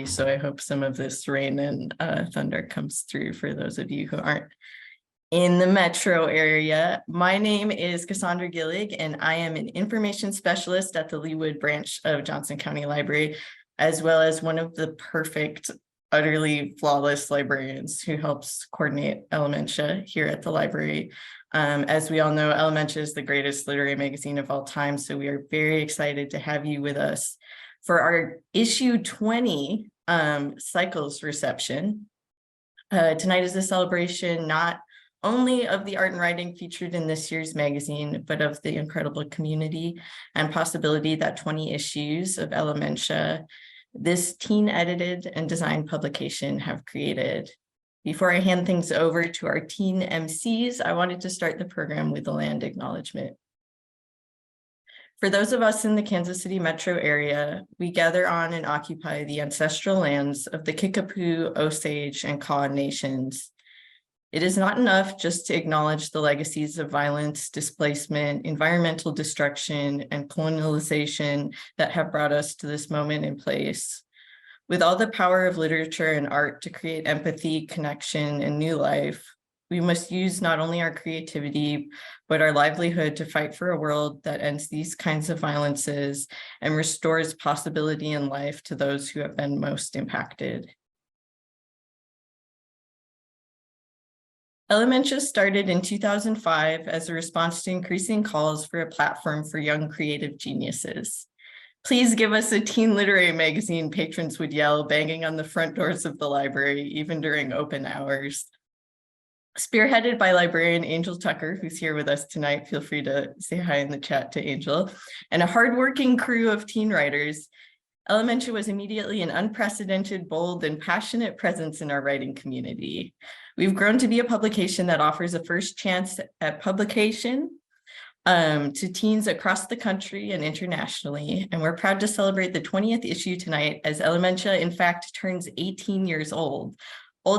so I hope some of this rain and thunder comes through for those of you who aren't in the metro area. My name is Cassandra Gillig, and I am an information specialist at the Leawood branch of Johnson County Library, as well as one of the perfect, utterly flawless librarians who helps coordinate Elementia here at the library. As we all know, Elementia is the greatest literary magazine of all time, so we are very excited to have you with us for our issue 20 Cycles reception. Tonight is a celebration not only of the art and writing featured in this year's magazine, but of the incredible community and possibility that 20 issues of Elementia, this teen edited and designed publication, have created. Before I hand things over to our teen MCs, I wanted to start the program with a land acknowledgement. For those of us in the Kansas City metro area, we gather on and occupy the ancestral lands of the Kickapoo, Osage, and Kaw nations. It is not enough just to acknowledge the legacies of violence, displacement, environmental destruction, and colonialization that have brought us to this moment in place. With all the power of literature and art to create empathy, connection, and new life, we must use not only our creativity, but our livelihood to fight for a world that ends these kinds of violences and restores possibility in life to those who have been most impacted. Elementia started in 2005 as a response to increasing calls for a platform for young creative geniuses. Please give us a teen literary magazine, patrons would yell, banging on the front doors of the library, even during open hours. Spearheaded by librarian Angel Tucker, who's here with us tonight, feel free to say hi in the chat to Angel, and a hardworking crew of teen writers, Elementia was immediately an unprecedented, bold, and passionate presence in our writing community. We've grown to be a publication that offers a first chance at publication to teens across the country and internationally, and we're proud to celebrate the 20th issue tonight as Elementia, in fact, turns 18 years old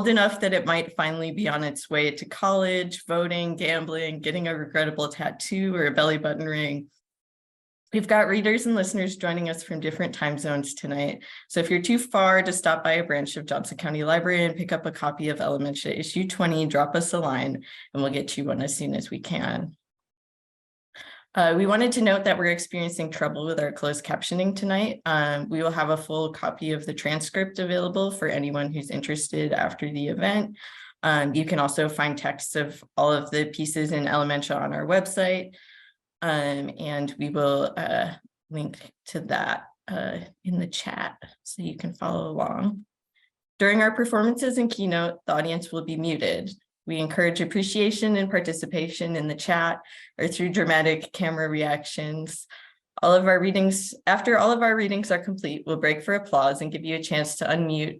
enough that it might finally be on its way to college, voting, gambling, getting a regrettable tattoo or a belly button ring. We've got readers and listeners joining us from different time zones tonight. So if you're too far to stop by a branch of Johnson County Library and pick up a copy of Elementia issue 20, drop us a line and we'll get you one as soon as we can. We wanted to note that we're experiencing trouble with our closed captioning tonight. We will have a full copy of the transcript available for anyone who's interested after the event. You can also find texts of all of the pieces in Elementia on our website. And we will link to that in the chat so you can follow along. During our performances and keynote, the audience will be muted. We encourage appreciation and participation in the chat or through dramatic camera reactions. After all of our readings are complete, we'll break for applause and give you a chance to unmute,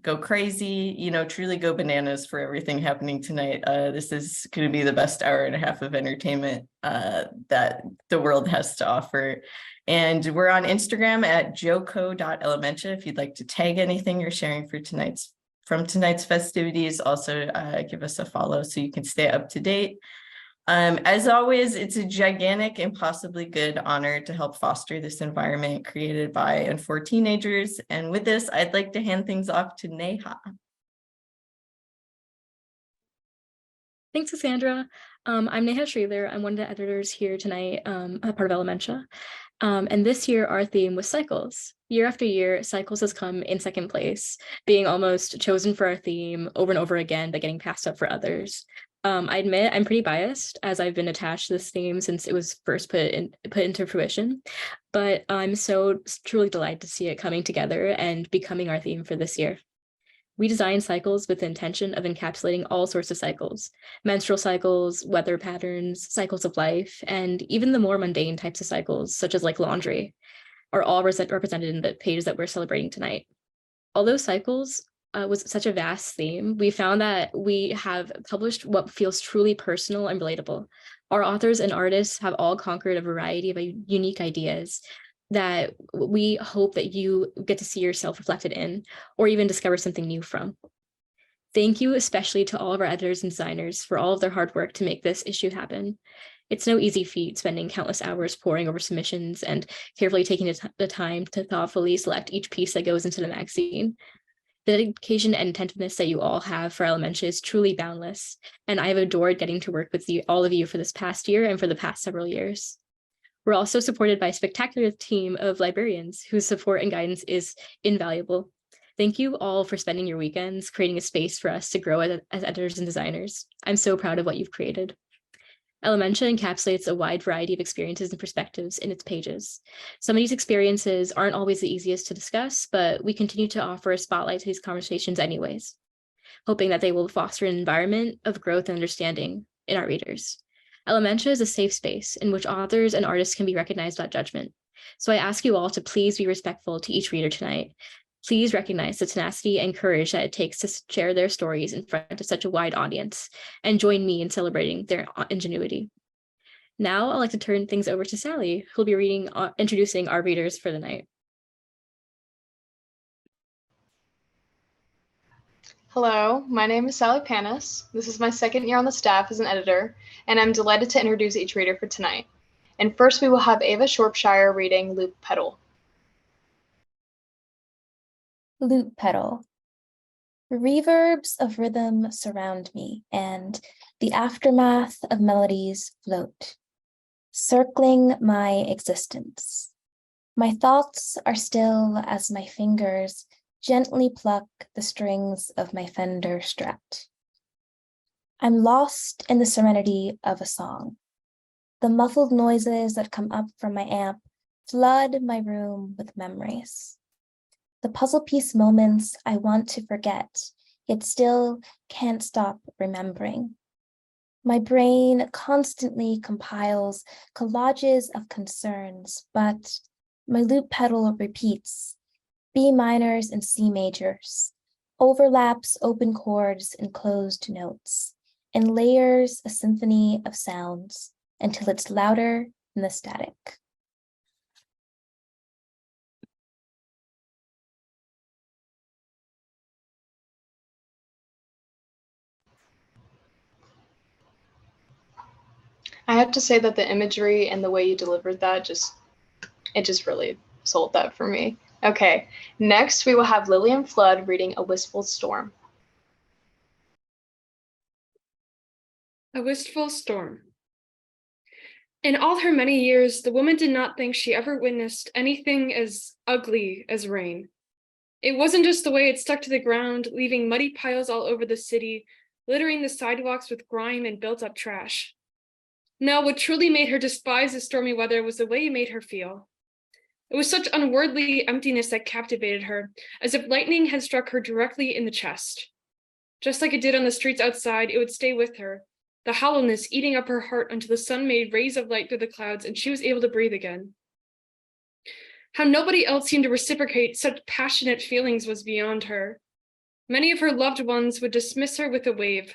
go crazy, truly go bananas for everything happening tonight. This is going to be the best hour and a half of entertainment that the world has to offer. And we're on Instagram at joco.elementia if you'd like to tag anything you're sharing from tonight's festivities. Also give us a follow so you can stay up to date. As always, it's a gigantic and possibly good honor to help foster this environment created by and for teenagers. And with this, I'd like to hand things off to Neha. Thanks, Cassandra. I'm Neha Shreeler. I'm one of the editors here tonight, a part of Elementia. And this year, our theme was cycles. Year after year, cycles has come in second place, being almost chosen for our theme over and over again, but getting passed up for others. I admit I'm pretty biased as I've been attached to this theme since it was first put into fruition, but I'm so truly delighted to see it coming together and becoming our theme for this year. We designed cycles with the intention of encapsulating all sorts of cycles: menstrual cycles, weather patterns, cycles of life, and even the more mundane types of cycles, such as like laundry, are all represented in the pages that we're celebrating tonight. Although cycles was such a vast theme, we found that we have published what feels truly personal and relatable. Our authors and artists have all conquered a variety of unique ideas that we hope that you get to see yourself reflected in, or even discover something new from. Thank you especially to all of our editors and designers for all of their hard work to make this issue happen. It's no easy feat spending countless hours poring over submissions and carefully taking the time to thoughtfully select each piece that goes into the magazine. The dedication and attentiveness that you all have for elementia is truly boundless, and I have adored getting to work with all of you for this past year and for the past several years. We're also supported by a spectacular team of librarians whose support and guidance is invaluable. Thank you all for spending your weekends creating a space for us to grow as editors and designers. I'm so proud of what you've created. Elementia encapsulates a wide variety of experiences and perspectives in its pages. Some of these experiences aren't always the easiest to discuss, but we continue to offer a spotlight to these conversations anyways, hoping that they will foster an environment of growth and understanding in our readers. Elementia is a safe space in which authors and artists can be recognized without judgment. So I ask you all to please be respectful to each reader tonight. Please recognize the tenacity and courage that it takes to share their stories in front of such a wide audience and join me in celebrating their ingenuity. Now I'd like to turn things over to Sally, who'll be introducing our readers for the night. Hello, my name is Sally Panis. This is my second year on the staff as an editor, and I'm delighted to introduce each reader for tonight. And first we will have Ava Shropshire reading Loop Pedal. Loop pedal. Reverbs of rhythm surround me, and the aftermath of melodies float, circling my existence. My thoughts are still as my fingers gently pluck the strings of my Fender Strat. I'm lost in the serenity of a song. The muffled noises that come up from my amp flood my room with memories. The puzzle piece moments I want to forget, yet still can't stop remembering. My brain constantly compiles collages of concerns, but my loop pedal repeats, B minors and C majors, overlaps open chords and closed notes, and layers a symphony of sounds until it's louder than the static. I have to say that the imagery and the way you delivered that just really sold that for me. Okay, next we will have Lillian Flood reading A Wistful Storm. A Wistful Storm. In all her many years, the woman did not think she ever witnessed anything as ugly as rain. It wasn't just the way it stuck to the ground, leaving muddy piles all over the city, littering the sidewalks with grime and built-up trash. No, what truly made her despise the stormy weather was the way it made her feel. It was such unworldly emptiness that captivated her, as if lightning had struck her directly in the chest. Just like it did on the streets outside, it would stay with her, the hollowness eating up her heart until the sun made rays of light through the clouds and she was able to breathe again. How nobody else seemed to reciprocate such passionate feelings was beyond her. Many of her loved ones would dismiss her with a wave,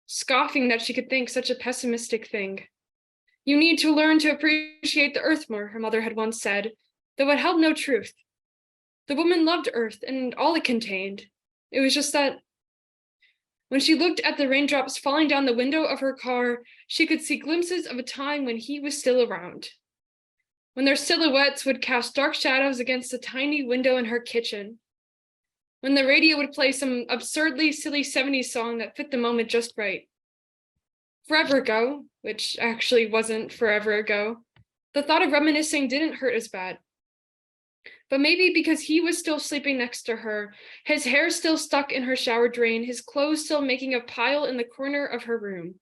scoffing that she could think such a pessimistic thing. You need to learn to appreciate the earth more, her mother had once said, though it held no truth. The woman loved earth and all it contained. It was just that when she looked at the raindrops falling down the window of her car, she could see glimpses of a time when he was still around. When their silhouettes would cast dark shadows against the tiny window in her kitchen. When the radio would play some absurdly silly 70s song that fit the moment just right. Forever ago, which actually wasn't forever ago, the thought of reminiscing didn't hurt as bad. But maybe because he was still sleeping next to her, his hair still stuck in her shower drain, his clothes still making a pile in the corner of her room.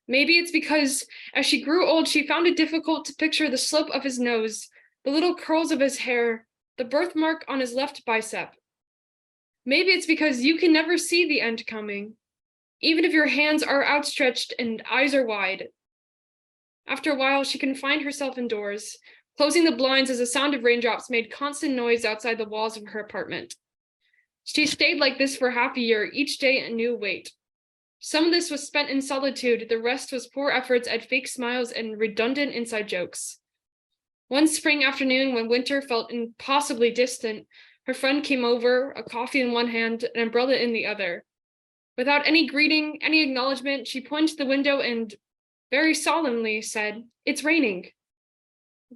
Maybe it's because as she grew old, she found it difficult to picture the slope of his nose, the little curls of his hair, the birthmark on his left bicep. Maybe it's because you can never see the end coming, even if your hands are outstretched and eyes are wide. After a while, she confined herself indoors, closing the blinds as the sound of raindrops made constant noise outside the walls of her apartment. She stayed like this for half a year, each day a new weight. Some of this was spent in solitude, the rest was poor efforts at fake smiles and redundant inside jokes. One spring afternoon, when winter felt impossibly distant, her friend came over, a coffee in one hand, an umbrella in the other. Without any greeting, any acknowledgement, she pointed to the window and very solemnly said, "It's raining."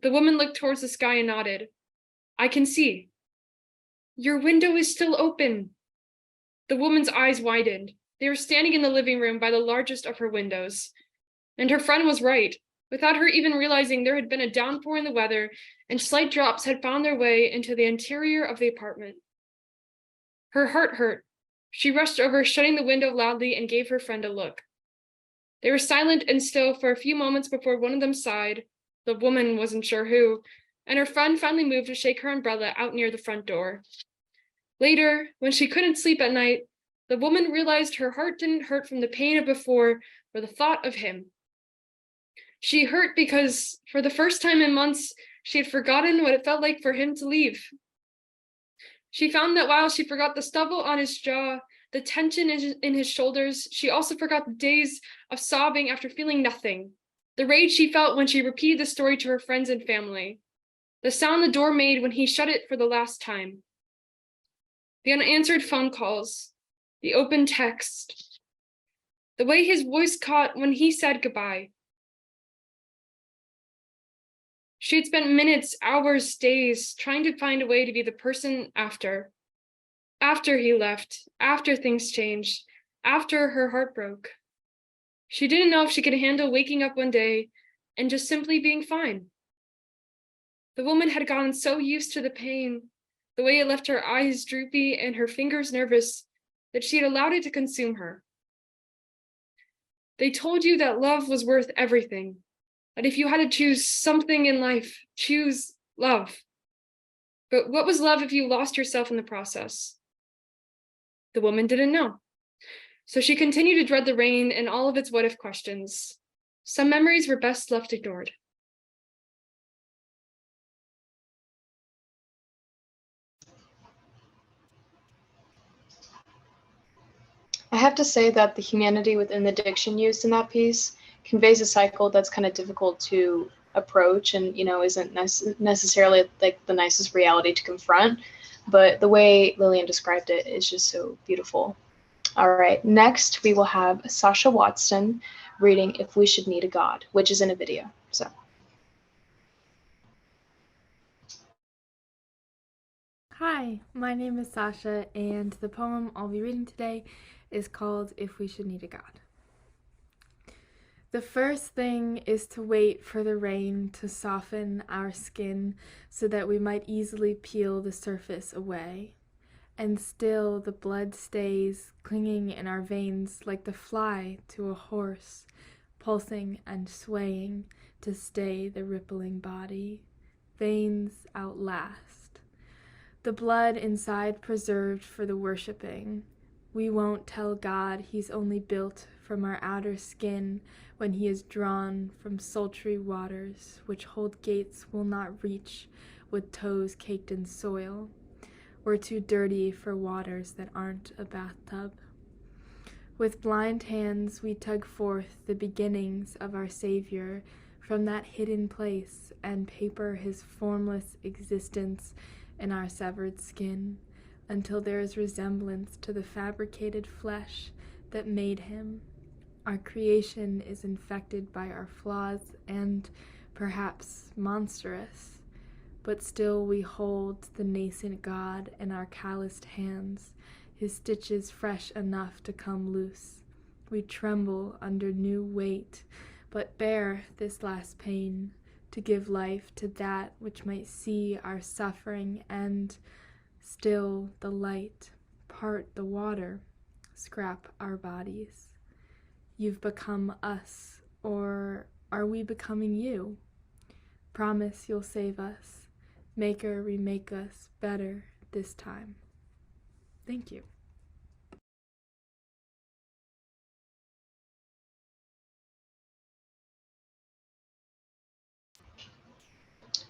The woman looked towards the sky and nodded. "I can see." "Your window is still open." The woman's eyes widened. They were standing in the living room by the largest of her windows. And her friend was right. Without her even realizing, there had been a downpour in the weather, and slight drops had found their way into the interior of the apartment. Her heart hurt. She rushed over, shutting the window loudly, and gave her friend a look. They were silent and still for a few moments before one of them sighed. The woman wasn't sure who, and her friend finally moved to shake her umbrella out near the front door. Later, when she couldn't sleep at night, the woman realized her heart didn't hurt from the pain of before or the thought of him. She hurt because, for the first time in months, she had forgotten what it felt like for him to leave. She found that while she forgot the stubble on his jaw, the tension in his shoulders, she also forgot the days of sobbing after feeling nothing, the rage she felt when she repeated the story to her friends and family, the sound the door made when he shut it for the last time, the unanswered phone calls, the open text, the way his voice caught when he said goodbye. She had spent minutes, hours, days trying to find a way to be the person after he left, after things changed, after her heart broke. She didn't know if she could handle waking up one day and just simply being fine. The woman had gotten so used to the pain, the way it left her eyes droopy and her fingers nervous, that she had allowed it to consume her. They told you that love was worth everything, that if you had to choose something in life, choose love. But what was love if you lost yourself in the process? The woman didn't know. So she continued to dread the rain and all of its what-if questions. Some memories were best left ignored. I have to say that the humanity within the diction used in that piece conveys a cycle that's kind of difficult to approach and, isn't necessarily like the nicest reality to confront. But the way Lillian described it is just so beautiful. All right, next we will have Sasha Watson reading If We Should Need a God, which is in a video. So. Hi, my name is Sasha, and the poem I'll be reading today is called If We Should Need a God. The first thing is to wait for the rain to soften our skin so that we might easily peel the surface away. And still the blood stays clinging in our veins like the fly to a horse, pulsing and swaying to stay the rippling body. Veins outlast. The blood inside preserved for the worshipping. We won't tell God he's only built from our outer skin when he is drawn from sultry waters which hold gates we'll not reach with toes caked in soil. We're too dirty for waters that aren't a bathtub. With blind hands we tug forth the beginnings of our Savior from that hidden place and paper his formless existence in our severed skin until there is resemblance to the fabricated flesh that made him. Our creation is infected by our flaws and perhaps monstrous, but still we hold the nascent God in our calloused hands, his stitches fresh enough to come loose. We tremble under new weight, but bear this last pain, to give life to that which might see our suffering and still the light, part the water, scrap our bodies. You've become us, or are we becoming you? Promise you'll save us. Maker, remake us better this time. Thank you.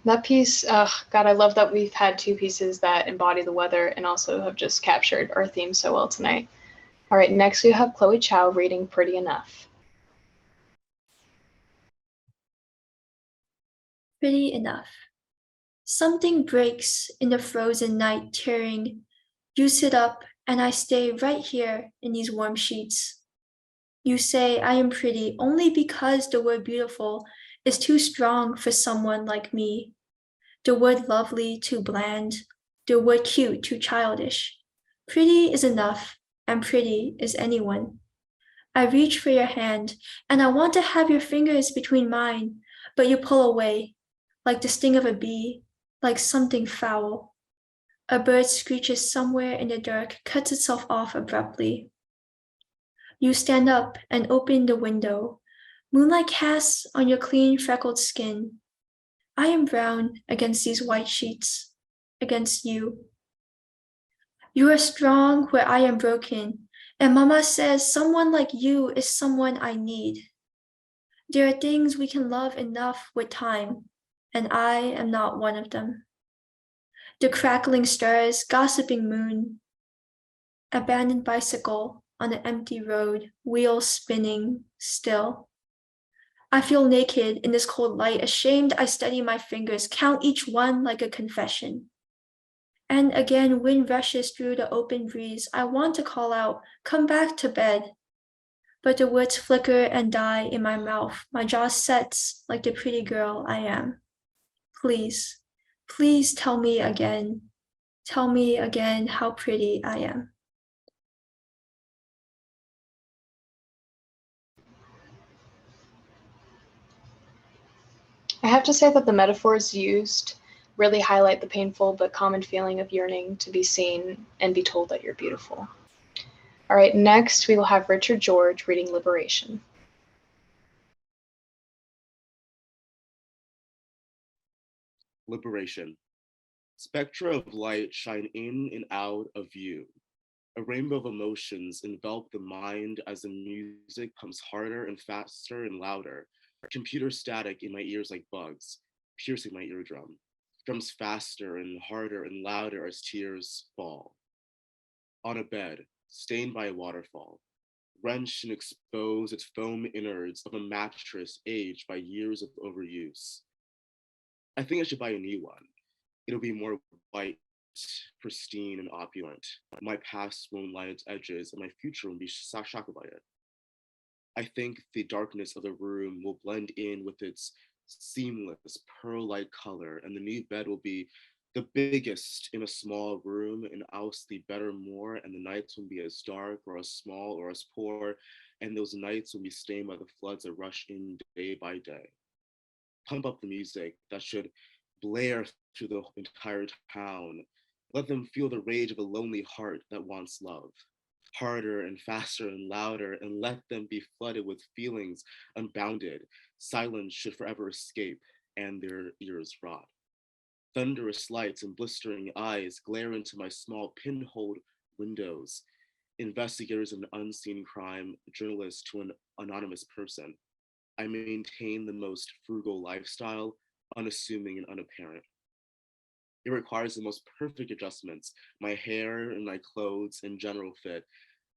That piece, God, I love that we've had two pieces that embody the weather and also have just captured our theme so well tonight. All right, next we have Chloe Chow reading Pretty Enough. Pretty enough. Something breaks in the frozen night, tearing. You sit up, and I stay right here in these warm sheets. You say I am pretty only because the word beautiful is too strong for someone like me. The word lovely too bland. The word cute too childish. Pretty is enough, and pretty is anyone. I reach for your hand, and I want to have your fingers between mine, but you pull away, like the sting of a bee, like something foul. A bird screeches somewhere in the dark, cuts itself off abruptly. You stand up and open the window. Moonlight casts on your clean, freckled skin. I am brown against these white sheets, against you. You are strong where I am broken, and Mama says someone like you is someone I need. There are things we can love enough with time, and I am not one of them. The crackling stars, gossiping moon, abandoned bicycle on an empty road, wheels spinning still. I feel naked in this cold light, ashamed I study my fingers, count each one like a confession. And again, wind rushes through the open breeze. I want to call out, come back to bed. But the words flicker and die in my mouth. My jaw sets like the pretty girl I am. Please, please tell me again how pretty I am. I have to say that the metaphors used really highlight the painful but common feeling of yearning to be seen and be told that you're beautiful. All right, next we will have Richard George reading Liberation. Liberation. Spectra of light shine in and out of view. A rainbow of emotions envelop the mind as the music pumps harder and faster and louder. Computer static in my ears like bugs, piercing my eardrum. Drums faster and harder and louder as tears fall. On a bed, stained by a waterfall, wrenched and exposed its foam innards of a mattress aged by years of overuse. I think I should buy a new one. It'll be more white, pristine, and opulent. My past won't line its edges, and my future won't be shocked by it. I think the darkness of the room will blend in with its seamless pearl-like color, and the new bed will be the biggest in a small room, and I'll sleep better more, and the nights won't be as dark or as small or as poor, and those nights will be stained by the floods that rush in day by day. Pump up the music that should blare through the entire town. Let them feel the rage of a lonely heart that wants love. Harder and faster and louder, and let them be flooded with feelings unbounded. Silence should forever escape, and their ears rot. Thunderous lights and blistering eyes glare into my small pinholed windows. Investigators of an unseen crime, journalists to an anonymous person. I maintain the most frugal lifestyle, unassuming and unapparent. It requires the most perfect adjustments, my hair and my clothes and general fit,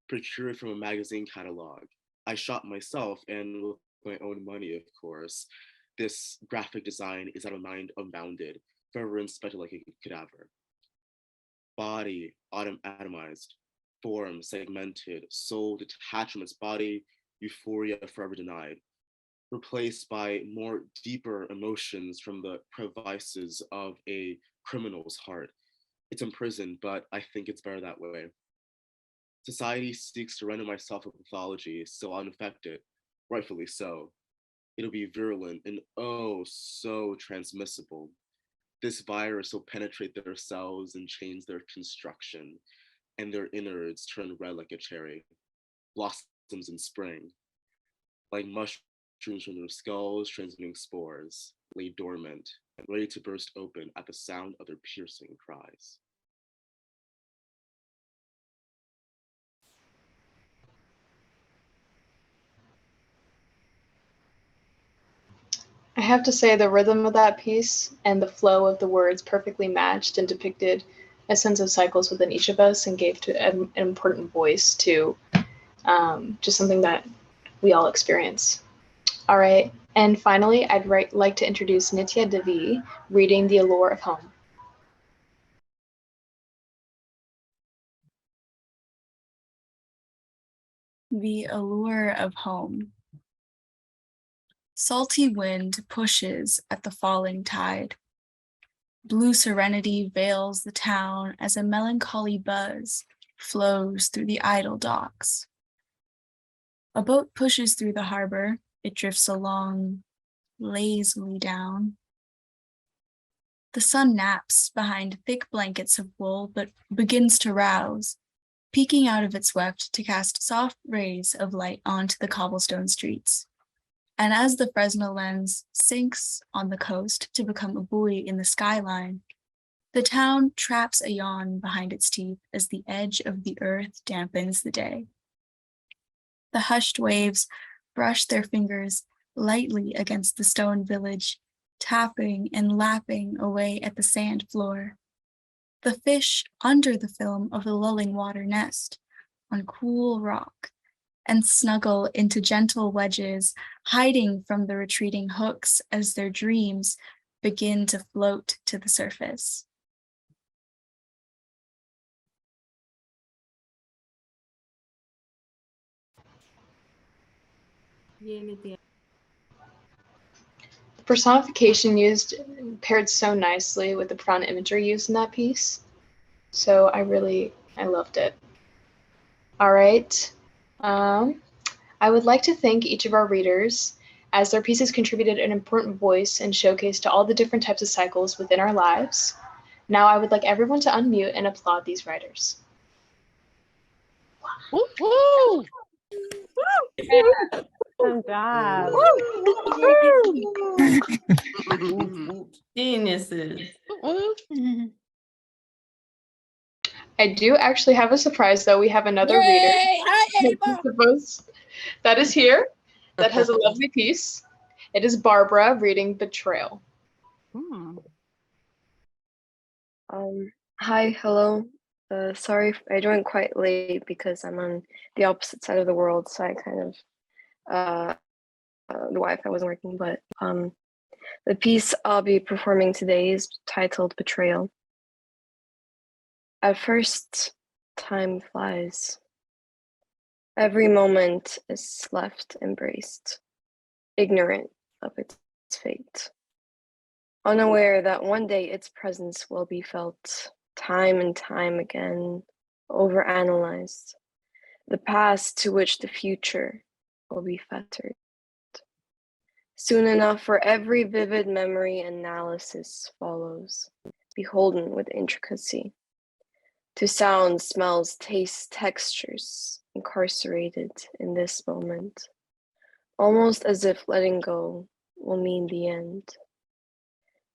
procured from a magazine catalog. I shop myself, and with my own money, of course. This graphic design is out of mind unbounded, forever inspected like a cadaver. Body atomized, form segmented, soul detached from its body, euphoria forever denied, replaced by more deeper emotions from the crevices of a criminal's heart. It's imprisoned, but I think it's better that way. Society seeks to render myself a pathology, so I'll infect it, rightfully so. It'll be virulent and oh so transmissible. This virus will penetrate their cells and change their construction, and their innards turn red like a cherry, blossoms in spring, like mushrooms from their skulls transmitting spores, lay dormant, ready to burst open at the sound of their piercing cries. I have to say the rhythm of that piece and the flow of the words perfectly matched and depicted a sense of cycles within each of us and gave to an important voice to just something that we all experience. All right, and finally, I'd like to introduce Nitya Devi reading The Allure of Home. the allure of home. Salty wind pushes at the falling tide. Blue serenity veils the town as a melancholy buzz flows through the idle docks. A boat pushes through the harbor. It drifts along, lazily down. The sun naps behind thick blankets of wool, but begins to rouse, peeking out of its weft to cast soft rays of light onto the cobblestone streets. And as the Fresnel lens sinks on the coast to become a buoy in the skyline, the town traps a yawn behind its teeth as the edge of the earth dampens the day. The hushed waves brush their fingers lightly against the stone village, tapping and lapping away at the sand floor. The fish under the film of the lulling water nest on cool rock and snuggle into gentle wedges, hiding from the retreating hooks as their dreams begin to float to the surface. The personification used paired so nicely with the profound imagery used in that piece. So I loved it. All right. I would like to thank each of our readers, as their pieces contributed an important voice and showcase to all the different types of cycles within our lives. Now I would like everyone to unmute and applaud these writers. Woo! Good job. Geniuses. I do actually have a surprise, though. We have another reader that is here that has a lovely piece. It is Barbara reading Betrayal. Hi, hello. Sorry I joined quite late because I'm on the opposite side of the world, so I kind of the Wi-Fi wasn't working. But the piece I'll be performing today is titled Betrayal. At first, time flies. Every moment is left embraced, ignorant of its fate, unaware that one day its presence will be felt time and time again, overanalyzed, the past to which the future will be fettered. Soon enough, for every vivid memory analysis follows, beholden with intricacy, to sounds, smells, tastes, textures, incarcerated in this moment, almost as if letting go will mean the end.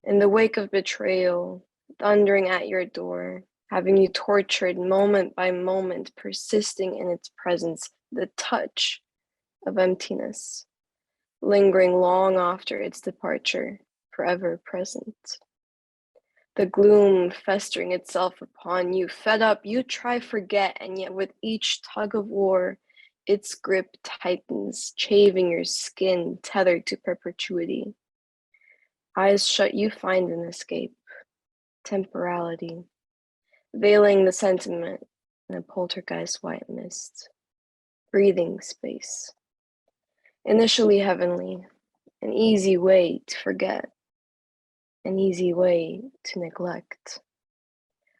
In the wake of betrayal, thundering at your door, having you tortured moment by moment, persisting in its presence, the touch of emptiness, lingering long after its departure, forever present. The gloom festering itself upon you, fed up, you try forget, and yet with each tug of war, its grip tightens, chaving your skin, tethered to perpetuity. Eyes shut, you find an escape, temporality, veiling the sentiment in a poltergeist white mist, breathing space. Initially heavenly, an easy way to forget, an easy way to neglect.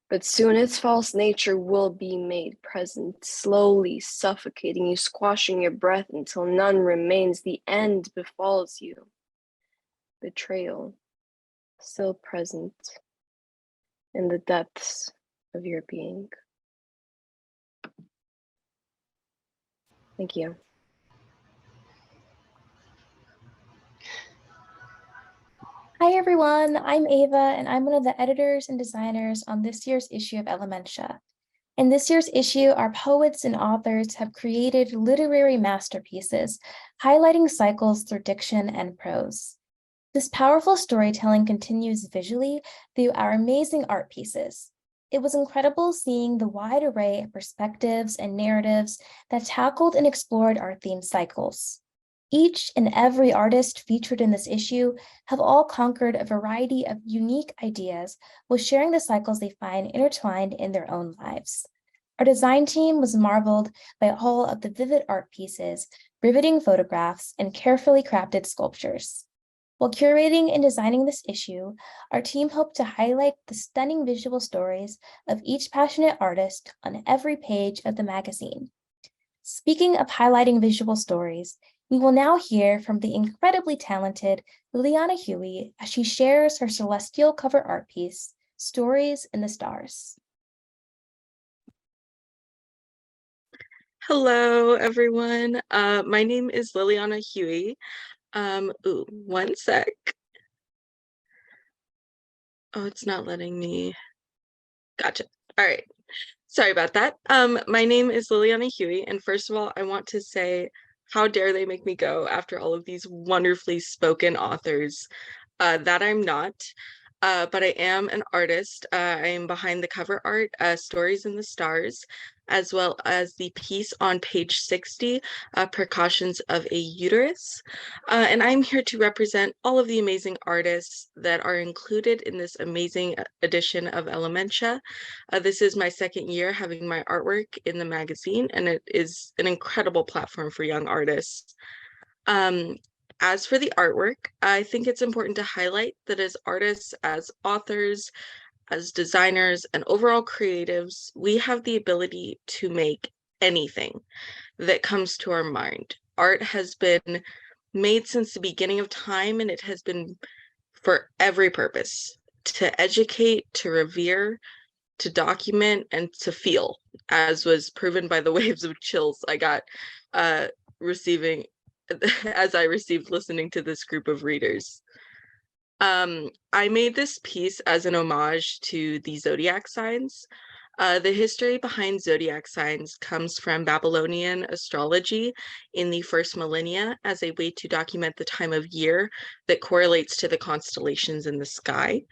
But soon its false nature will be made present, slowly suffocating you, squashing your breath until none remains. The end befalls you. Betrayal, still present in the depths of your being. Thank you. Hi everyone, I'm Ava and I'm one of the editors and designers on this year's issue of Elementia. In this year's issue, our poets and authors have created literary masterpieces, highlighting cycles through diction and prose. This powerful storytelling continues visually through our amazing art pieces. It was incredible seeing the wide array of perspectives and narratives that tackled and explored our theme cycles. Each and every artist featured in this issue have all conquered a variety of unique ideas while sharing the cycles they find intertwined in their own lives. Our design team was marveled by all of the vivid art pieces, riveting photographs, and carefully crafted sculptures. While curating and designing this issue, our team hoped to highlight the stunning visual stories of each passionate artist on every page of the magazine. Speaking of highlighting visual stories, we will now hear from the incredibly talented Liliana Huey as she shares her celestial cover art piece, Stories in the Stars. Hello, everyone. My name is Liliana Huey. One sec. Oh, it's not letting me. Gotcha. All right. Sorry about that. My name is Liliana Huey, and first of all, I want to say, how dare they make me go after all of these wonderfully spoken authors? That I'm not. But I am an artist. I am behind the cover art, Stories in the Stars, as well as the piece on page 60, Precautions of a Uterus. And I'm here to represent all of the amazing artists that are included in this amazing edition of Elementia. This is my second year having my artwork in the magazine, and it is an incredible platform for young artists. As for the artwork, I think it's important to highlight that as artists, as authors, as designers, and overall creatives, we have the ability to make anything that comes to our mind. Art has been made since the beginning of time, and it has been for every purpose, to educate, to revere, to document, and to feel, as was proven by the waves of chills I got as I received listening to this group of readers. I made this piece as an homage to the zodiac signs. The history behind zodiac signs comes from Babylonian astrology in the first millennia as a way to document the time of year that correlates to the constellations in the sky.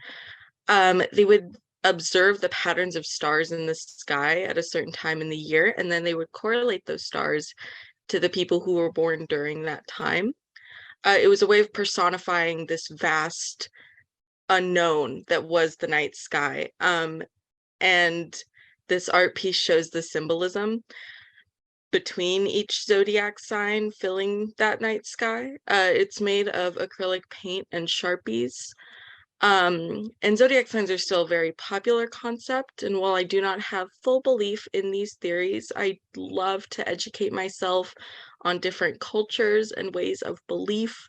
They would observe the patterns of stars in the sky at a certain time in the year, and then they would correlate those stars to the people who were born during that time. It was a way of personifying this vast unknown that was the night sky. And this art piece shows the symbolism between each zodiac sign filling that night sky. It's made of acrylic paint and Sharpies. And zodiac signs are still a very popular concept, and while I do not have full belief in these theories, I love to educate myself on different cultures and ways of belief.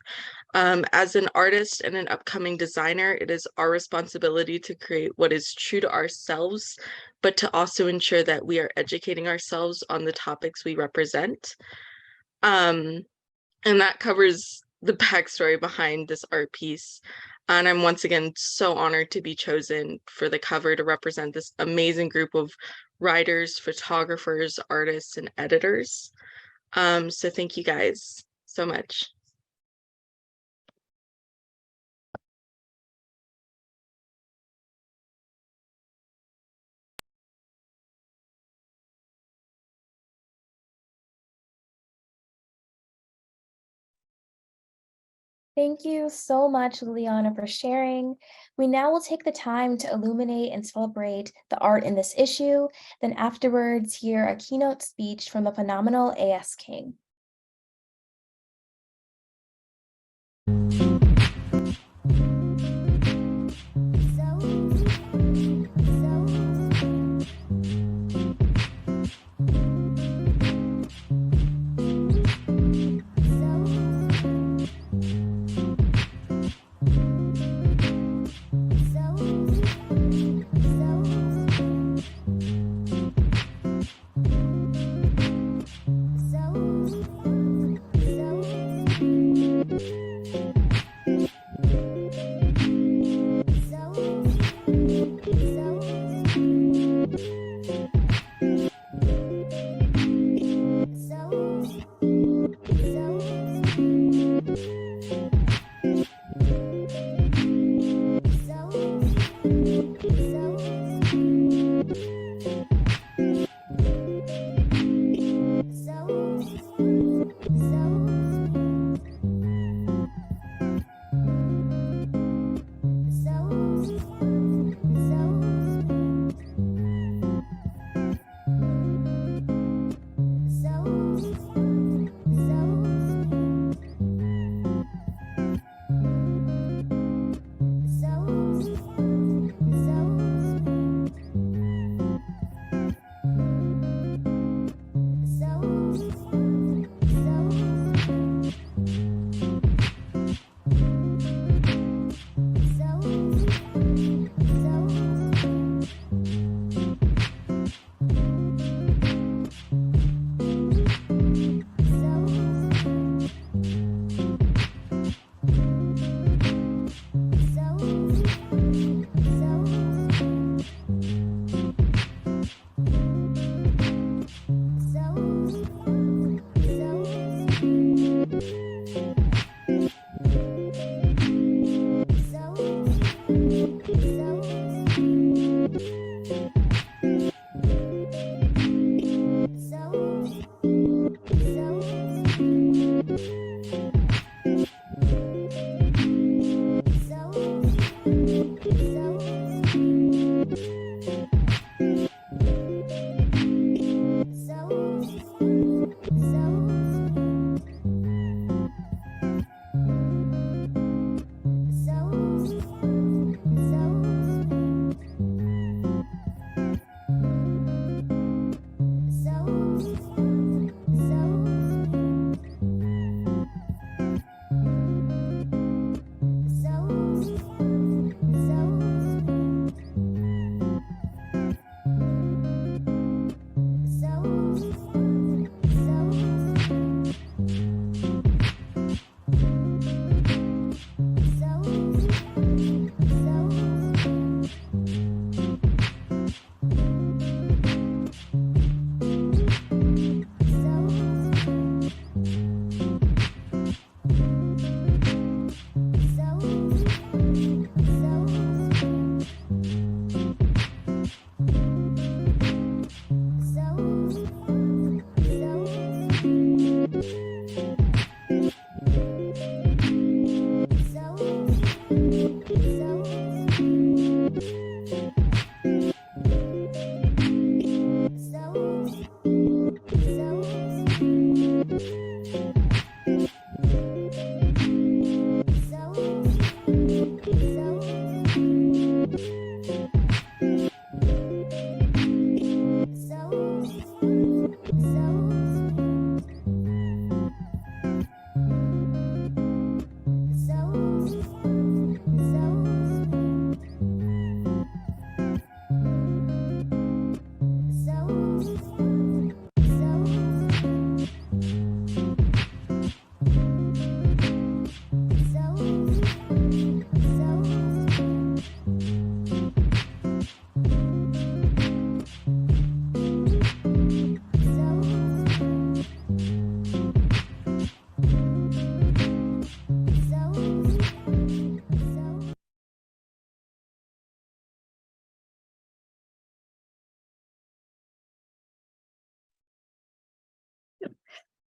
As an artist and an upcoming designer, it is our responsibility to create what is true to ourselves, but to also ensure that we are educating ourselves on the topics we represent. And that covers the backstory behind this art piece. And I'm once again so honored to be chosen for the cover to represent this amazing group of writers, photographers, artists, and editors. So thank you guys so much. Thank you so much, Liliana, for sharing. We now will take the time to illuminate and celebrate the art in this issue, then afterwards hear a keynote speech from the phenomenal A.S. King.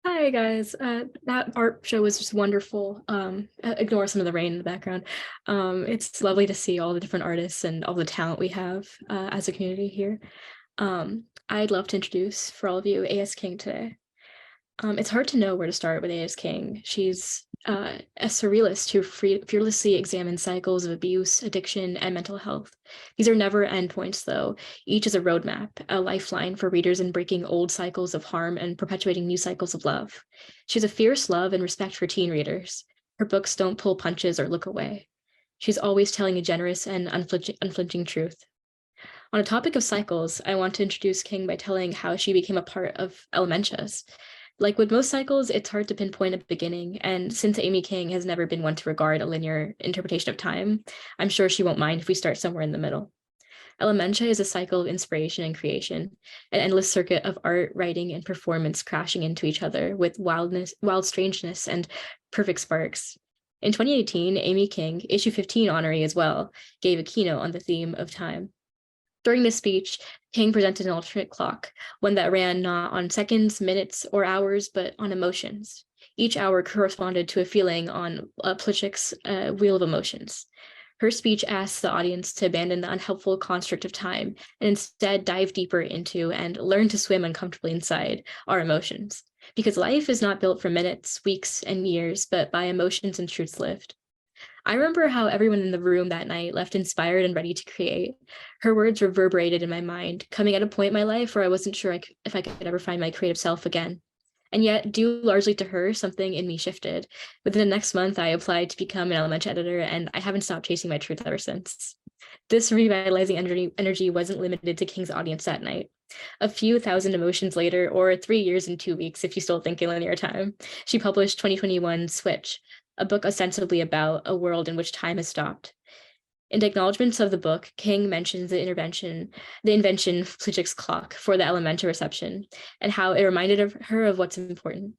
Hi guys, that art show was just wonderful. Ignore some of the rain in the background. It's lovely to see all the different artists and all the talent we have as a community here. I'd love to introduce for all of you A.S. King today. It's hard to know where to start with A.S. King. She's a surrealist who fearlessly examines cycles of abuse, addiction, and mental health. These are never endpoints, though. Each is a roadmap, a lifeline for readers in breaking old cycles of harm and perpetuating new cycles of love. She has a fierce love and respect for teen readers. Her books don't pull punches or look away. She's always telling a generous and unflinching truth. On a topic of cycles, I want to introduce King by telling how she became a part of Elementias. Like with most cycles, it's hard to pinpoint a beginning, and since Amy King has never been one to regard a linear interpretation of time, I'm sure she won't mind if we start somewhere in the middle. Elementia is a cycle of inspiration and creation, an endless circuit of art, writing, and performance crashing into each other with wild strangeness, and perfect sparks. In 2018, Amy King, issue 15 honoree as well, gave a keynote on the theme of time. During this speech, King presented an alternate clock, one that ran not on seconds, minutes, or hours, but on emotions. Each hour corresponded to a feeling on Plichik's wheel of emotions. Her speech asked the audience to abandon the unhelpful construct of time and instead dive deeper into and learn to swim uncomfortably inside our emotions. Because life is not built for minutes, weeks, and years, but by emotions and truths lived. I remember how everyone in the room that night left inspired and ready to create. Her words reverberated in my mind, coming at a point in my life where I wasn't sure if I could ever find my creative self again. And yet, due largely to her, something in me shifted. Within the next month, I applied to become an elementary editor, and I haven't stopped chasing my truth ever since. This revitalizing energy wasn't limited to King's audience that night. A few thousand emotions later, or 3 years and 2 weeks if you still think in linear time, she published 2021 Switch, a book ostensibly about a world in which time has stopped. In the acknowledgments of the book, King mentions the invention of Plichik's clock for the elemental reception, and how it reminded her of what's important.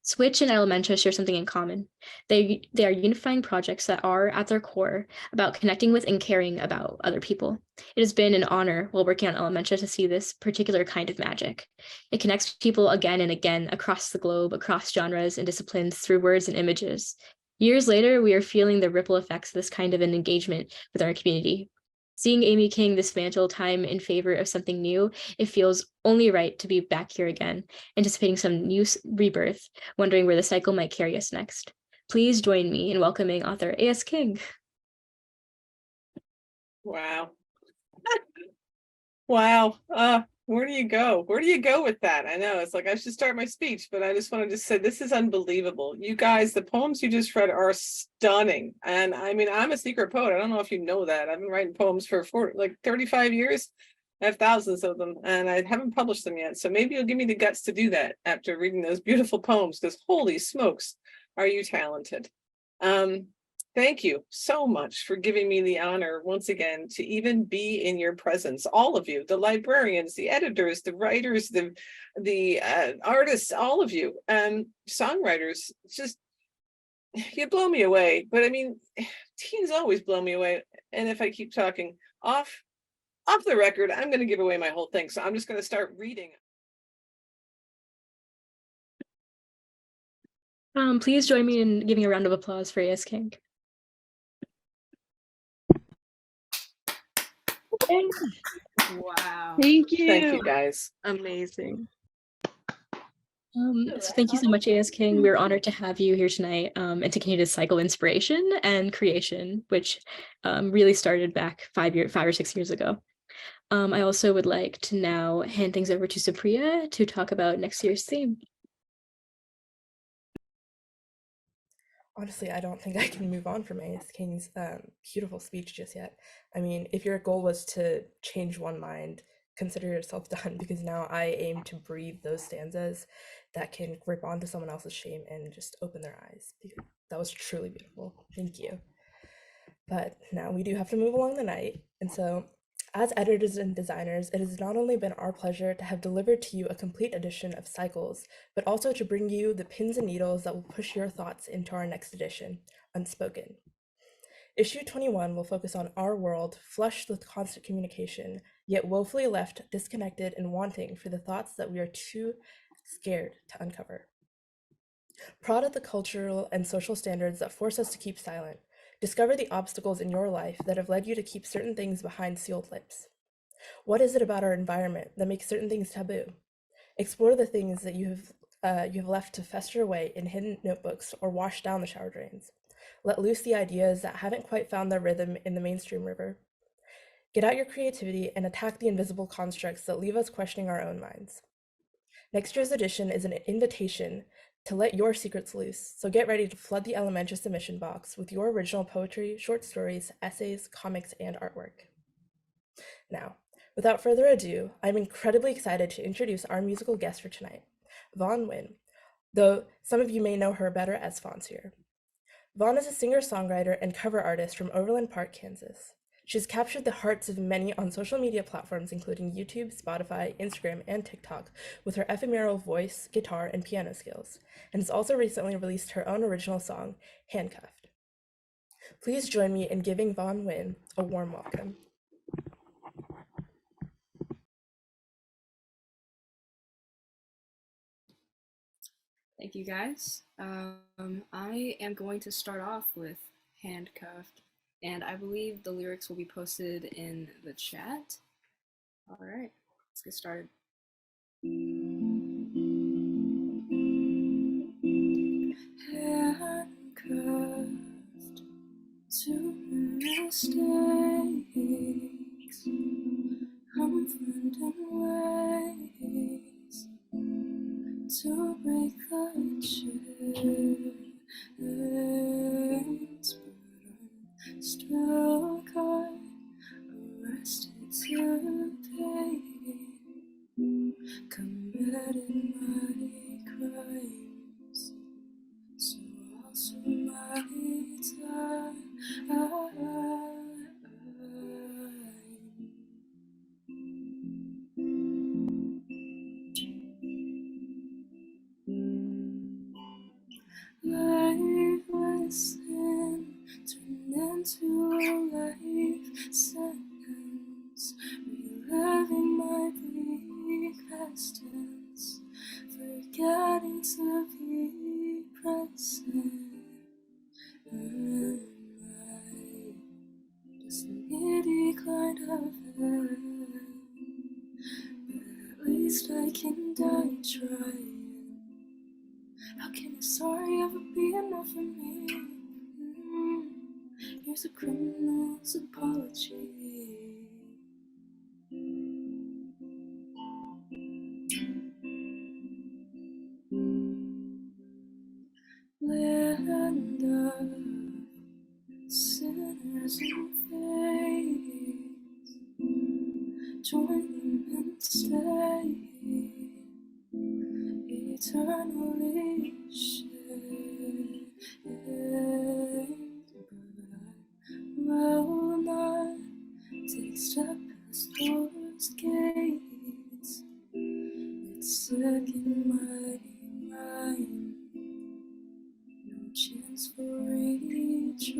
Switch and Elementia share something in common. They are unifying projects that are, at their core, about connecting with and caring about other people. It has been an honor while working on Elementia to see this particular kind of magic. It connects people again and again across the globe, across genres and disciplines through words and images. Years later, we are feeling the ripple effects of this kind of an engagement with our community. Seeing Amy King dismantle time in favor of something new, it feels only right to be back here again, anticipating some new rebirth, wondering where the cycle might carry us next. Please join me in welcoming author A.S. King. Wow. Wow. Where do you go? Where do you go with that? I know it's like I should start my speech, but I just wanted to say this is unbelievable. You guys, the poems you just read are stunning. And I mean, I'm a secret poet. I don't know if you know that. I've been writing poems for 35 years. I have thousands of them, and I haven't published them yet. So maybe you'll give me the guts to do that after reading those beautiful poems, because holy smokes, are you talented. Thank you so much for giving me the honor once again to even be in your presence, all of you, the librarians, the editors, the writers, the artists, all of you, songwriters. Just, you blow me away. But I mean, teens always blow me away. And if I keep talking off the record, I'm going to give away my whole thing. So I'm just going to start reading. Please join me in giving a round of applause for A.S. King. Wow. Thank you guys. Amazing. So thank you so much, A.S. King. We're honored to have you here tonight and to continue to cycle inspiration and creation, which really started back 5 or 6 years ago. I also would like to now hand things over to Supriya to talk about next year's theme. Honestly, I don't think I can move on from A.S. King's beautiful speech just yet. I mean, if your goal was to change one mind, consider yourself done, because now I aim to breathe those stanzas that can grip onto someone else's shame and just open their eyes. Because that was truly beautiful. Thank you. But now we do have to move along the night. And so, as editors and designers, it has not only been our pleasure to have delivered to you a complete edition of Cycles, but also to bring you the pins and needles that will push your thoughts into our next edition, Unspoken. Issue 21 will focus on our world flushed with constant communication, yet woefully left disconnected and wanting for the thoughts that we are too scared to uncover. Prod at the cultural and social standards that force us to keep silent. Discover the obstacles in your life that have led you to keep certain things behind sealed lips. What is it about our environment that makes certain things taboo? Explore the things that you have left to fester away in hidden notebooks or wash down the shower drains. Let loose the ideas that haven't quite found their rhythm in the mainstream river. Get out your creativity and attack the invisible constructs that leave us questioning our own minds. Next year's edition is an invitation to let your secrets loose, so get ready to flood the elementia submission box with your original poetry, short stories, essays, comics, and artwork. Now, without further ado, I'm incredibly excited to introduce our musical guest for tonight, Vaughn Wynn, though some of you may know her better as Fawn's here. Vaughn is a singer-songwriter and cover artist from Overland Park, Kansas. She's captured the hearts of many on social media platforms including YouTube, Spotify, Instagram, and TikTok with her ephemeral voice, guitar, and piano skills, and has also recently released her own original song, Handcuffed. Please join me in giving Vaughn Wynn a warm welcome. Thank you guys. I am going to start off with Handcuffed, and I believe the lyrics will be posted in the chat. All right, let's get started. Handcuffed to mistakes, I'm finding ways to break the chains, but I'm still got arrested today, committed mighty crimes, so I'll serve my time. Lifeless sin turned into a life sentence, reliving my bleak past tense, forgetting to be present. And my destiny declined heaven, but at least I can die trying. How can a sorry ever be enough for me? Here's a criminal's apology. Land of sinners and faith, join them and stay eternally shamed, but I will not take step past those gates. It's sick in my mind, no chance for retreat.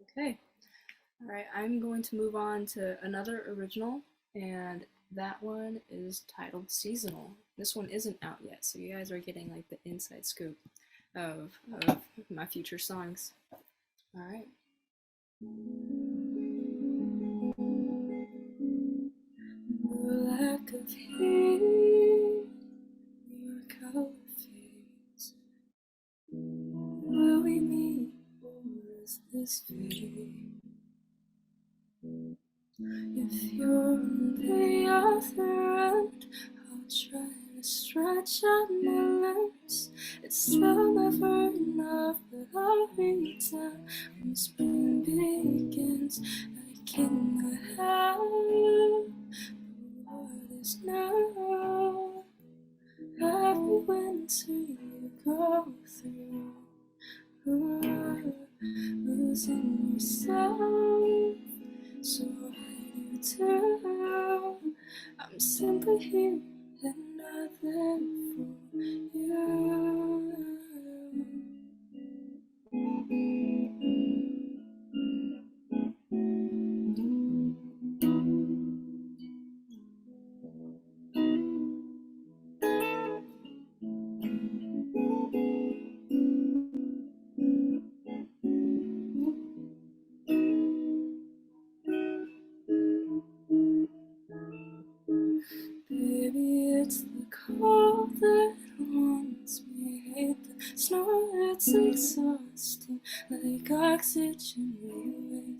Okay. All right, I'm going to move on to another original, and that one is titled Seasonal. This one isn't out yet, so you guys are getting like the inside scoop of my future songs. All right. The lack of heat, your color fades. Will we meet, or is this fate? If you're on the other end, I'll try to stretch out my limbs. It's still never enough, but I'll reach out when spring begins. I cannot help what is now. Every winter you go through, losing yourself. So I do too. I'm simply here and not there for you.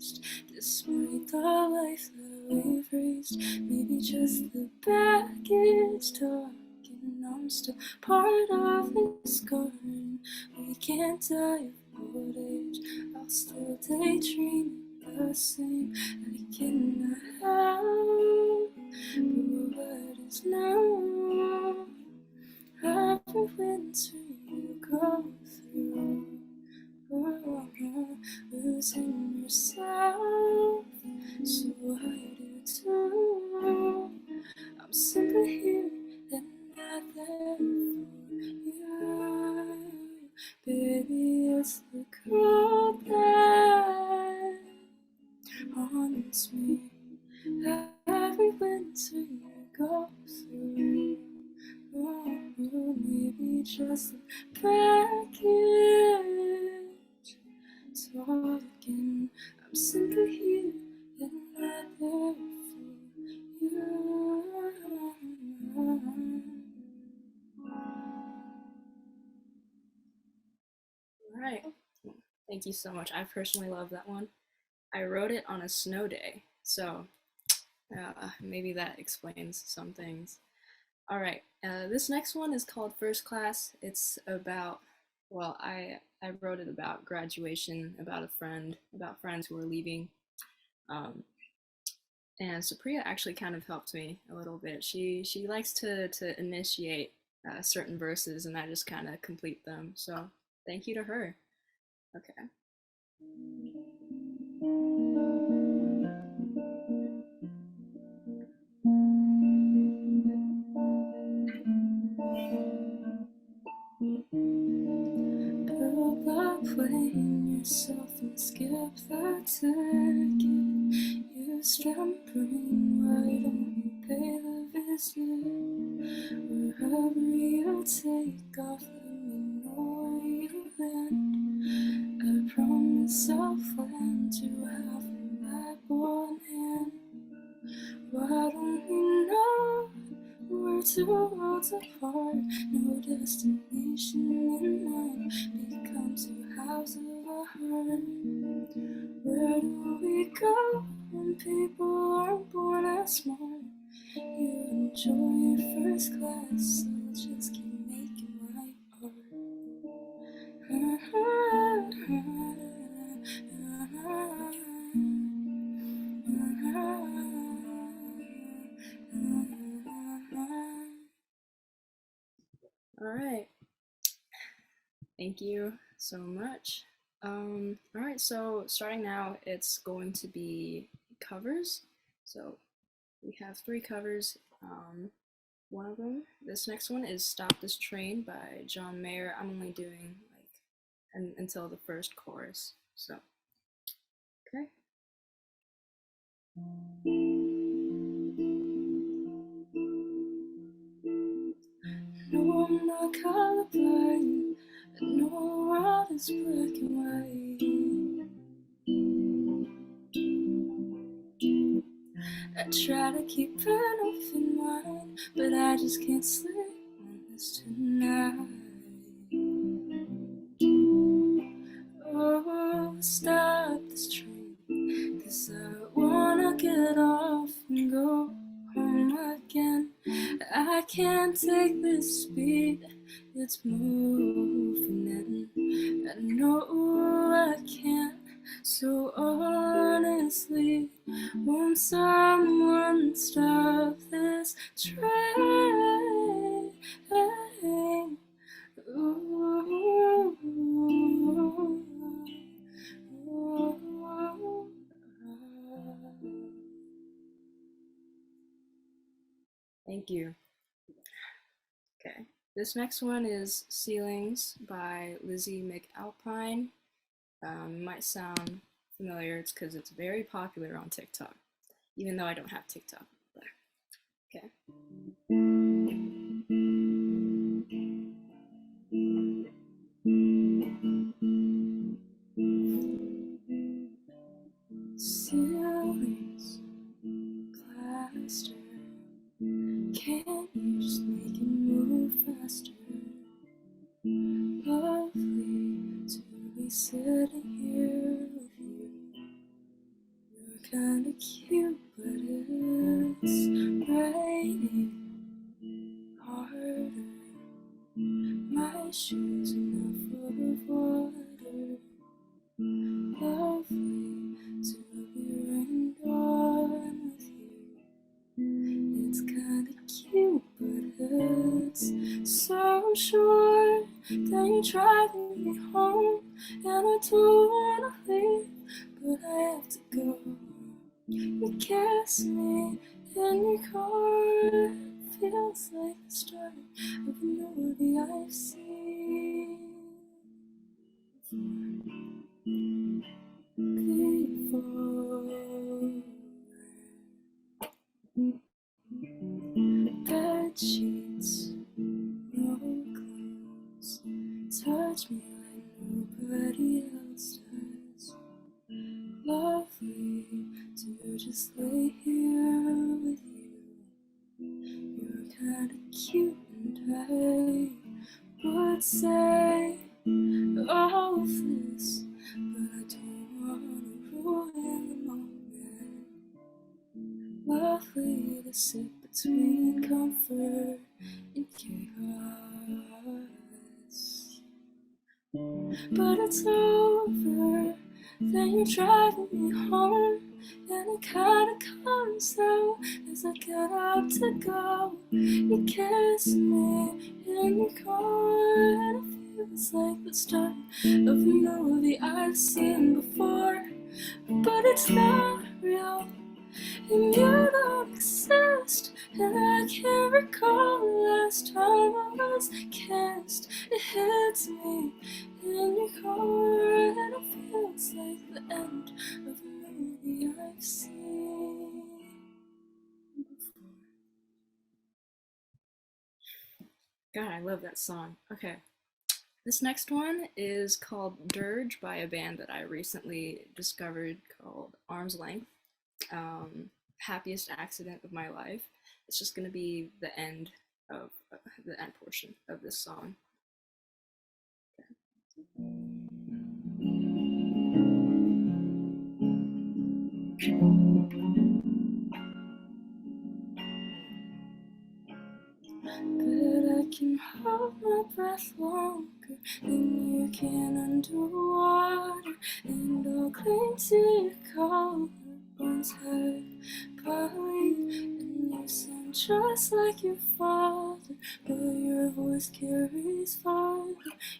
honest. Despite the life that we've raised, maybe just the baggage talking. I'm still part of this garden. We can't die of old age. I'll still daydream the same, like in the house. But what is now? Every winter you go through, losing yourself, so I do too. I'm simply here and not there for you. Baby, it's the cold that haunts me. Every winter you go through. Oh, maybe just back in talking. I'm simply here and not there for you. All right. Thank you so much. I personally love that one. I wrote it on a snow day, so maybe that explains some things. All right, this next one is called First Class. It's about, well, I wrote it about graduation, about a friend, about friends who are leaving. And Supriya actually kind of helped me a little bit. She likes to initiate certain verses, and I just kind of complete them. So thank you to her. Okay. Build the plane yourself and skip the ticket. You stampering, why don't you pay the visit? Wherever you take off, let me know where you land. I promise I'll plan to have my one hand. Why don't we know we're two worlds apart? No destination in mind becomes two halves of a heart. Where do we go when people aren't born as smart? You enjoy your first class, so just keep making my art. All right. Thank you so much. All right, so starting now, it's going to be covers. So we have 3 covers. One of them, this next one is Stop This Train by John Mayer. I'm only doing like until the first chorus. So, okay. No, I'm not colorblind. I know the world is black and white. I try to keep an open mind, but I just can't sleep on this tonight. Oh, stop this train, 'cause I wanna get off and go home again. I can't take this speed, it's moving in. I know I can't, so honestly, won't someone stop this train? Ooh, Thank you. Okay, this next one is Ceilings by Lizzie McAlpine. Might sound familiar, it's because it's very popular on TikTok, even though I don't have TikTok. But, okay. Ceilings, plaster, can't you just make it move faster? Lovely to be sitting here with you. kinda cute, but it's raining harder. My shoes are not full of water. Lovely to be rained on with you. It's kinda cute, but it's so short. Then you're driving me home, and I don't wanna leave, but I have to go. You kiss me in your car, feels like the start of a movie I've seen before. Bed sheets, no clothes, touch me like nobody else does. Lovely to just lay here with you. You're kinda cute, and I would say all of this, but I don't wanna ruin the moment. Lovely to sit between comfort and chaos. But it's over, then you're driving me home, and it kinda comes through as I get up to go. You kiss me in your car, and it feels like the start of a movie I've seen before, but it's not real. And you don't exist, and I can't recall the last time I was kissed. It hits me in your car, and it feels like the end of a movie I've seen before. God, I love that song. Okay. This next one is called Dirge by a band that I recently discovered called Arm's Length. Happiest accident of my life. It's just going to be the end of the end portion of this song. But I can hold my breath longer than you can underwater, and I'll cling to your collarbones hurt by and you sound just like your father, but your voice carries farther.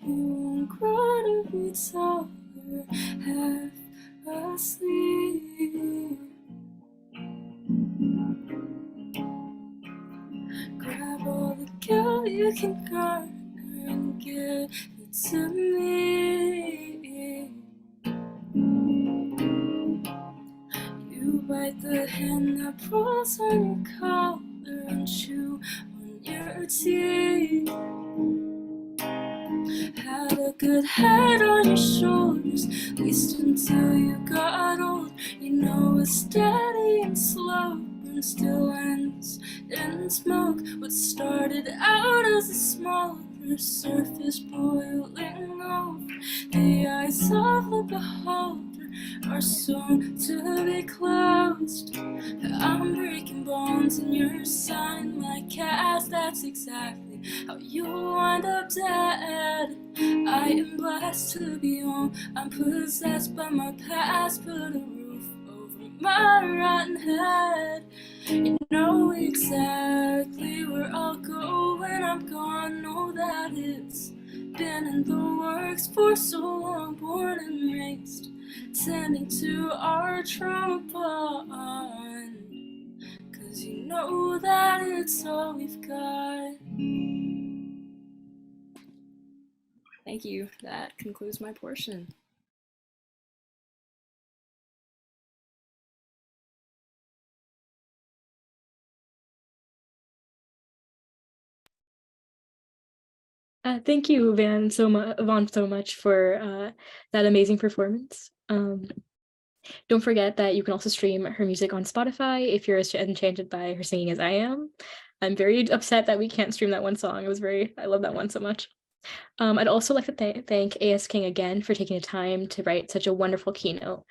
You won't grow to be taller, half asleep. Grab all the guilt you can garner and give it to me. You bite the hand that pulls on your collar and chew on your teeth. Had a good head on your shoulders, at least until you got old. You know it's steady and slow and still ends in smoke. What started out as a smolder surface boiling over, the eyes of the beholder are soon to be closed. I'm breaking bones and you're signing my cast. That's exactly how you wind up dead. I am blessed to be home. I'm possessed by my past. Put a roof over my rotten head. You know exactly where I'll go when I'm gone. Know that it's been in the works for so long. Born and raised, tending to our trauma bond, 'cause you know that it's all we've got. Thank you. That concludes my portion. Thank you, Vaughn, so much for that amazing performance. Don't forget that you can also stream her music on Spotify if you're as enchanted by her singing as I am. I'm very upset that we can't stream that one song. I love that one so much. I'd also like to thank A.S. King again for taking the time to write such a wonderful keynote.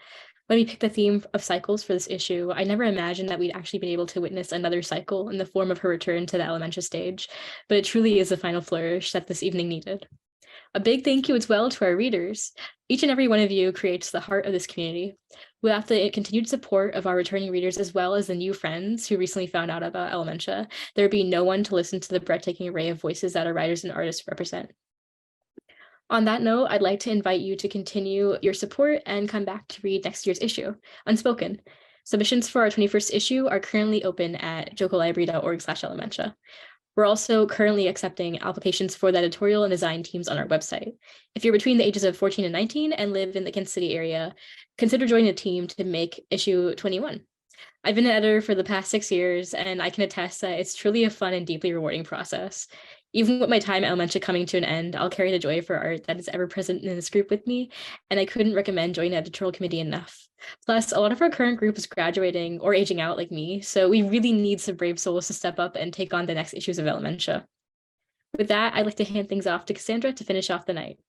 When we picked the theme of cycles for this issue, I never imagined that we'd actually been able to witness another cycle in the form of her return to the elementia stage, but it truly is the final flourish that this evening needed. A big thank you as well to our readers. Each and every one of you creates the heart of this community. Without the continued support of our returning readers, as well as the new friends who recently found out about elementia, there would be no one to listen to the breathtaking array of voices that our writers and artists represent. On that note, I'd like to invite you to continue your support and come back to read next year's issue, Unspoken. Submissions for our 21st issue are currently open at jocolibrary.org/elementia. We're also currently accepting applications for the editorial and design teams on our website. If you're between the ages of 14 and 19 and live in the Kansas City area, consider joining a team to make issue 21. I've been an editor for the past 6 years, and I can attest that it's truly a fun and deeply rewarding process. Even with my time at Elementia coming to an end, I'll carry the joy for art that is ever present in this group with me, and I couldn't recommend joining the editorial committee enough. Plus, a lot of our current group is graduating or aging out like me, so we really need some brave souls to step up and take on the next issues of Elementia. With that, I'd like to hand things off to Cassandra to finish off the night.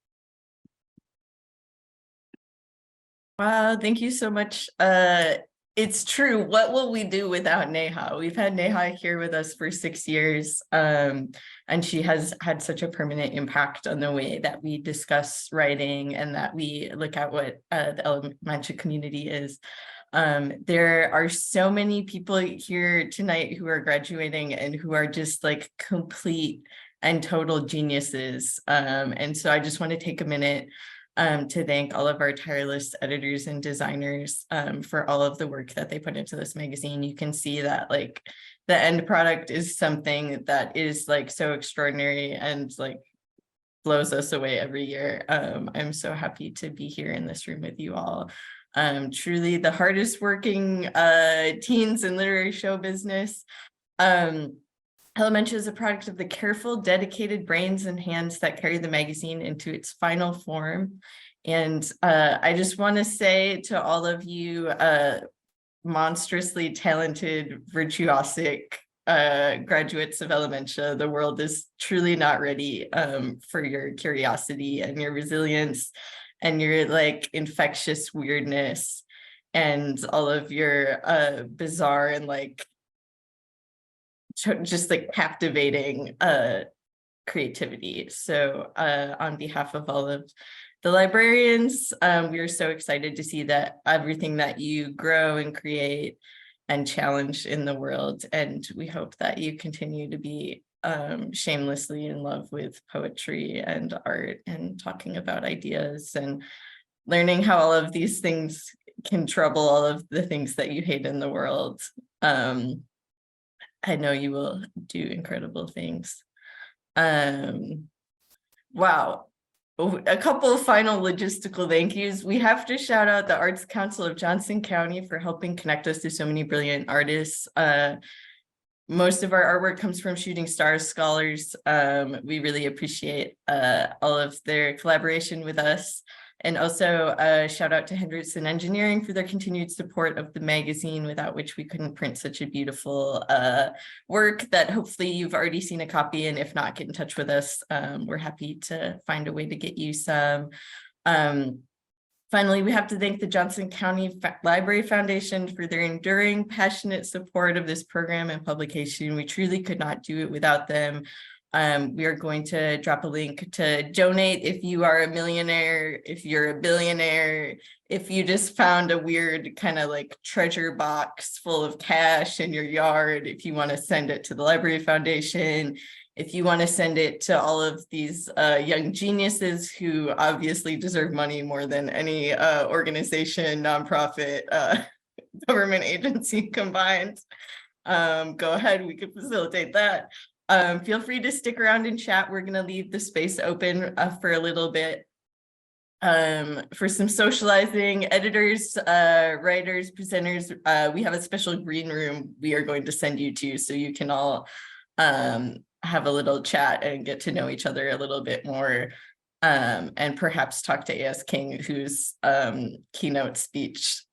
Wow, thank you so much. It's true. What will we do without Neha? We've had Neha here with us for 6 years, and she has had such a permanent impact on the way that we discuss writing and that we look at what the elementia community is. There are so many people here tonight who are graduating and who are just like complete and total geniuses. And so I just want to take a minute to thank all of our tireless editors and designers for all of the work that they put into this magazine. You can see that like the end product is something that is like so extraordinary and like blows us away every year. I'm so happy to be here in this room with you all. Truly the hardest working teens in literary show business. Elementia is a product of the careful, dedicated brains and hands that carry the magazine into its final form. And I just want to say to all of you monstrously talented, virtuosic graduates of Elementia, the world is truly not ready for your curiosity and your resilience and your like infectious weirdness and all of your bizarre and like just like captivating creativity. So on behalf of all of the librarians, we are so excited to see that everything that you grow and create and challenge in the world. And we hope that you continue to be shamelessly in love with poetry and art and talking about ideas and learning how all of these things can trouble all of the things that you hate in the world. I know you will do incredible things. Wow. A couple of final logistical thank yous. We have to shout out the Arts Council of Johnson County for helping connect us to so many brilliant artists. Most of our artwork comes from Shooting Stars scholars. We really appreciate all of their collaboration with us. And also a shout out to Hendrickson Engineering for their continued support of the magazine, without which we couldn't print such a beautiful work that hopefully you've already seen a copy, and if not, get in touch with us. We're happy to find a way to get you some. Finally, we have to thank the Johnson County Library Foundation for their enduring, passionate support of this program and publication. We truly could not do it without them. We are going to drop a link to donate if you are a millionaire, if you're a billionaire, if you just found a weird kind of like treasure box full of cash in your yard, if you want to send it to the Library Foundation, if you want to send it to all of these young geniuses who obviously deserve money more than any organization, nonprofit, government agency combined, go ahead, we could facilitate that. Feel free to stick around and chat. We're going to leave the space open for a little bit for some socializing. Editors, writers, presenters, we have a special green room we are going to send you to, so you can all have a little chat and get to know each other a little bit more, and perhaps talk to A.S. King, whose keynote speech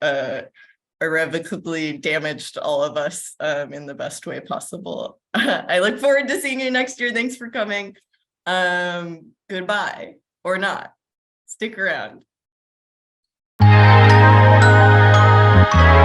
irrevocably damaged all of us in the best way possible. I look forward to seeing you next year. Thanks for coming. Goodbye, or not. Stick around. Bye.